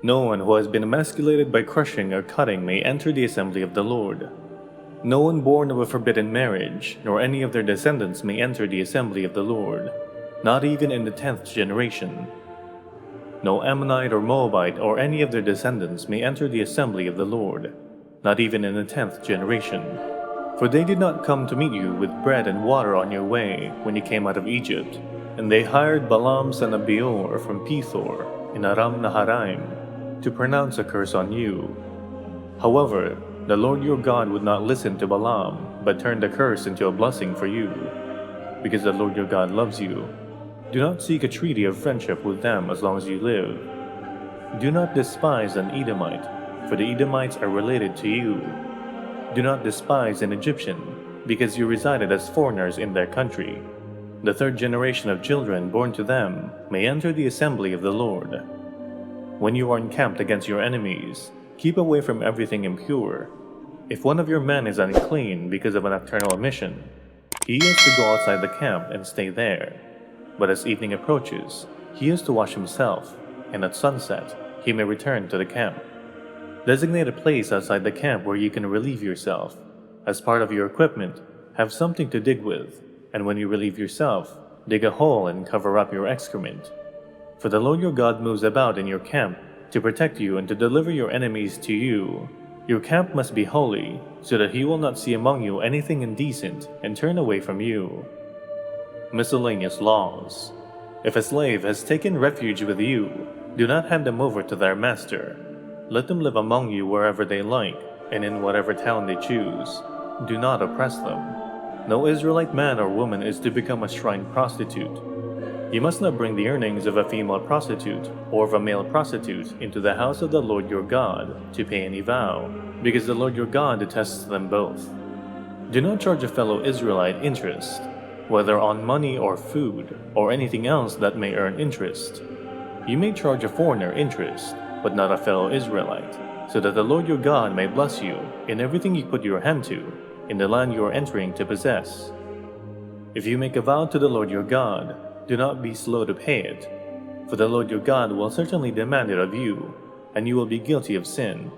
No one who has been emasculated by crushing or cutting may enter the assembly of the Lord. No one born of a forbidden marriage, nor any of their descendants may enter the assembly of the Lord, not even in the 10th generation. No Ammonite or Moabite or any of their descendants may enter the assembly of the Lord, not even in the 10th generation. For they did not come to meet you with bread and water on your way when you came out of Egypt, and they hired Balaam son of Beor from Pethor in Aram Naharaim to pronounce a curse on you. However, the Lord your God would not listen to Balaam, but turned the curse into a blessing for you. Because the Lord your God loves you, do not seek a treaty of friendship with them as long as you live. Do not despise an Edomite, for the Edomites are related to you. Do not despise an Egyptian, because you resided as foreigners in their country. The 3rd generation of children born to them may enter the assembly of the Lord. When you are encamped against your enemies, keep away from everything impure. If one of your men is unclean because of a nocturnal emission, he is to go outside the camp and stay there. But as evening approaches, he is to wash himself, and at sunset, he may return to the camp. Designate a place outside the camp where you can relieve yourself. As part of your equipment, have something to dig with, and when you relieve yourself, dig a hole and cover up your excrement. For the Lord your God moves about in your camp to protect you and to deliver your enemies to you. Your camp must be holy, so that he will not see among you anything indecent and turn away from you. Miscellaneous laws. If a slave has taken refuge with you, do not hand them over to their master. Let them live among you wherever they like, and in whatever town they choose. Do not oppress them. No Israelite man or woman is to become a shrine prostitute. You must not bring the earnings of a female prostitute or of a male prostitute into the house of the Lord your God to pay any vow, because the Lord your God detests them both. Do not charge a fellow Israelite interest, whether on money or food, or anything else that may earn interest. You may charge a foreigner interest, but not a fellow Israelite, so that the Lord your God may bless you in everything you put your hand to, in the land you are entering to possess. If you make a vow to the Lord your God, do not be slow to pay it, for the Lord your God will certainly demand it of you, and you will be guilty of sin.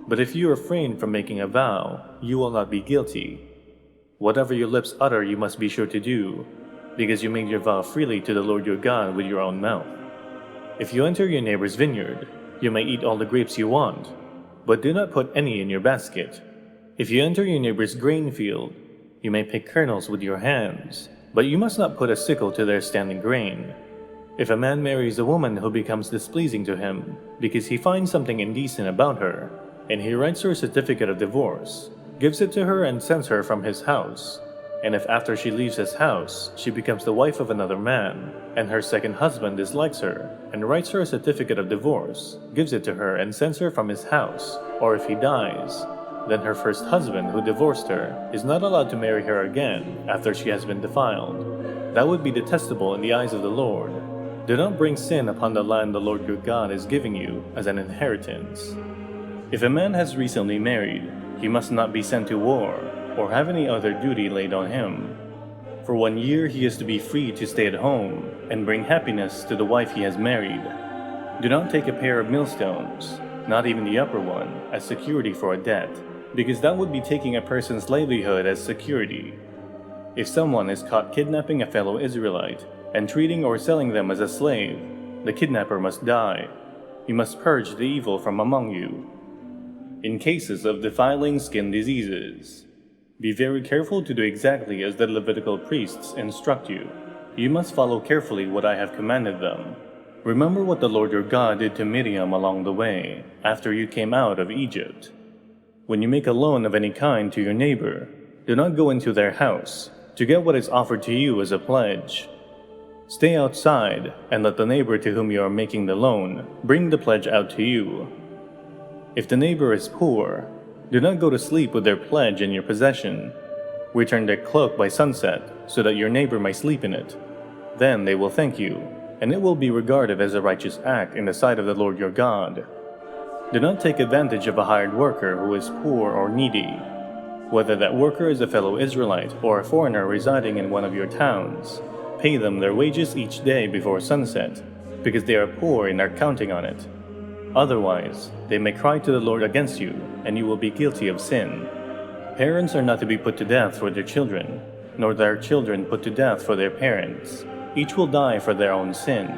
But if you refrain from making a vow, you will not be guilty. Whatever your lips utter you must be sure to do, because you made your vow freely to the Lord your God with your own mouth. If you enter your neighbor's vineyard, you may eat all the grapes you want, but do not put any in your basket. If you enter your neighbor's grain field, you may pick kernels with your hands, but you must not put a sickle to their standing grain. If a man marries a woman who becomes displeasing to him because he finds something indecent about her, and he writes her a certificate of divorce, gives it to her and sends her from his house, and if after she leaves his house she becomes the wife of another man, and her second husband dislikes her, and writes her a certificate of divorce, gives it to her and sends her from his house, or if he dies, then her first husband who divorced her is not allowed to marry her again after she has been defiled. That would be detestable in the eyes of the Lord. Do not bring sin upon the land the Lord your God is giving you as an inheritance. If a man has recently married, he must not be sent to war, or have any other duty laid on him. For 1 year he is to be free to stay at home, and bring happiness to the wife he has married. Do not take a pair of millstones, not even the upper one, as security for a debt, because that would be taking a person's livelihood as security. If someone is caught kidnapping a fellow Israelite, and treating or selling them as a slave, the kidnapper must die. You must purge the evil from among you. In cases of defiling skin diseases, be very careful to do exactly as the Levitical priests instruct you. You must follow carefully what I have commanded them. Remember what the Lord your God did to Miriam along the way, after you came out of Egypt. When you make a loan of any kind to your neighbor, do not go into their house to get what is offered to you as a pledge. Stay outside and let the neighbor to whom you are making the loan bring the pledge out to you. If the neighbor is poor, do not go to sleep with their pledge in your possession. Return their cloak by sunset so that your neighbor may sleep in it. Then they will thank you, and it will be regarded as a righteous act in the sight of the Lord your God. Do not take advantage of a hired worker who is poor or needy, whether that worker is a fellow Israelite or a foreigner residing in one of your towns. Pay them their wages each day before sunset, because they are poor and are counting on it. Otherwise, they may cry to the Lord against you, and you will be guilty of sin. Parents are not to be put to death for their children, nor their children put to death for their parents. Each will die for their own sin.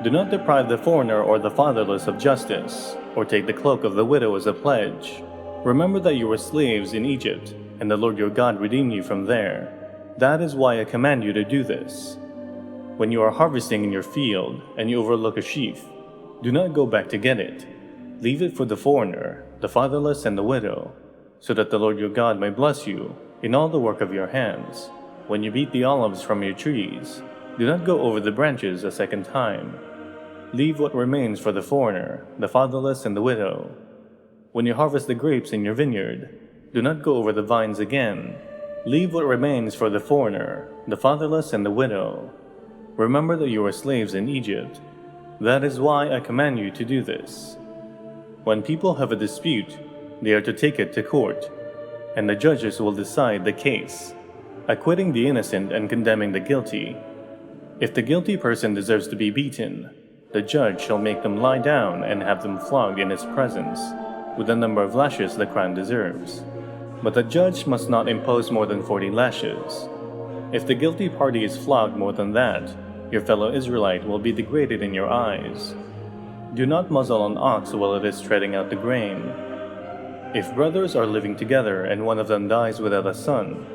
Do not deprive the foreigner or the fatherless of justice, or take the cloak of the widow as a pledge. Remember that you were slaves in Egypt, and the Lord your God redeemed you from there. That is why I command you to do this. When you are harvesting in your field, and you overlook a sheaf, do not go back to get it. Leave it for the foreigner, the fatherless, and the widow, so that the Lord your God may bless you in all the work of your hands. When you beat the olives from your trees, do not go over the branches a second time. Leave what remains for the foreigner, the fatherless, and the widow. When you harvest the grapes in your vineyard, do not go over the vines again. Leave what remains for the foreigner, the fatherless, and the widow. Remember that you were slaves in Egypt. That is why I command you to do this. When people have a dispute, they are to take it to court, and the judges will decide the case, acquitting the innocent and condemning the guilty. If the guilty person deserves to be beaten, the judge shall make them lie down and have them flogged in his presence, with the number of lashes the crime deserves. But the judge must not impose more than 40 lashes. If the guilty party is flogged more than that, your fellow Israelite will be degraded in your eyes. Do not muzzle an ox while it is treading out the grain. If brothers are living together and one of them dies without a son,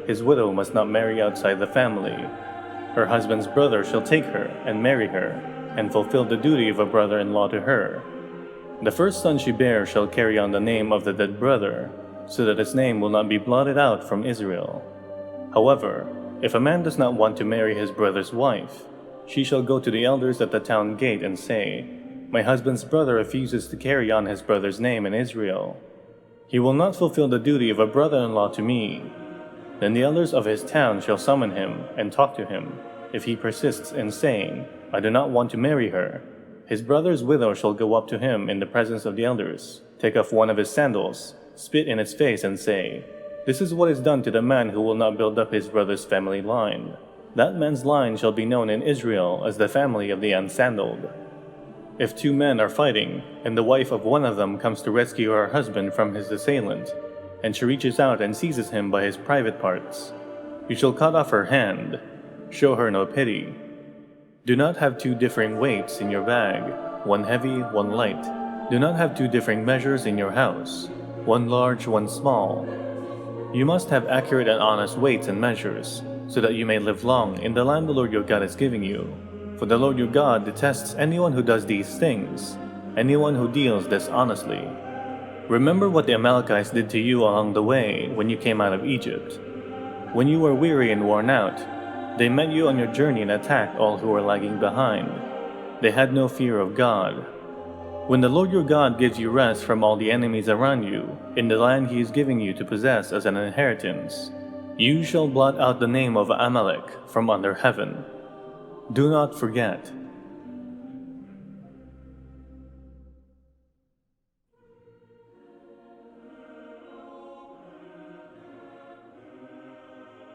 his widow must not marry outside the family. Her husband's brother shall take her and marry her, and fulfill the duty of a brother-in-law to her. The first son she bears shall carry on the name of the dead brother, so that his name will not be blotted out from Israel. However, if a man does not want to marry his brother's wife, she shall go to the elders at the town gate and say, "My husband's brother refuses to carry on his brother's name in Israel. He will not fulfill the duty of a brother-in-law to me." Then the elders of his town shall summon him and talk to him. If he persists in saying, "I do not want to marry her," his brother's widow shall go up to him in the presence of the elders, take off one of his sandals, spit in its face, and say, "This is what is done to the man who will not build up his brother's family line. That man's line shall be known in Israel as the family of the unsandaled." If two men are fighting, and the wife of one of them comes to rescue her husband from his assailant, and she reaches out and seizes him by his private parts, you shall cut off her hand. Show her no pity. Do not have two differing weights in your bag, one heavy, one light. Do not have two differing measures in your house, one large, one small. You must have accurate and honest weights and measures, so that you may live long in the land the Lord your God is giving you. For the Lord your God detests anyone who does these things, anyone who deals dishonestly. Remember what the Amalekites did to you along the way when you came out of Egypt. When you were weary and worn out, they met you on your journey and attacked all who were lagging behind. They had no fear of God. When the Lord your God gives you rest from all the enemies around you, in the land he is giving you to possess as an inheritance, you shall blot out the name of Amalek from under heaven. Do not forget,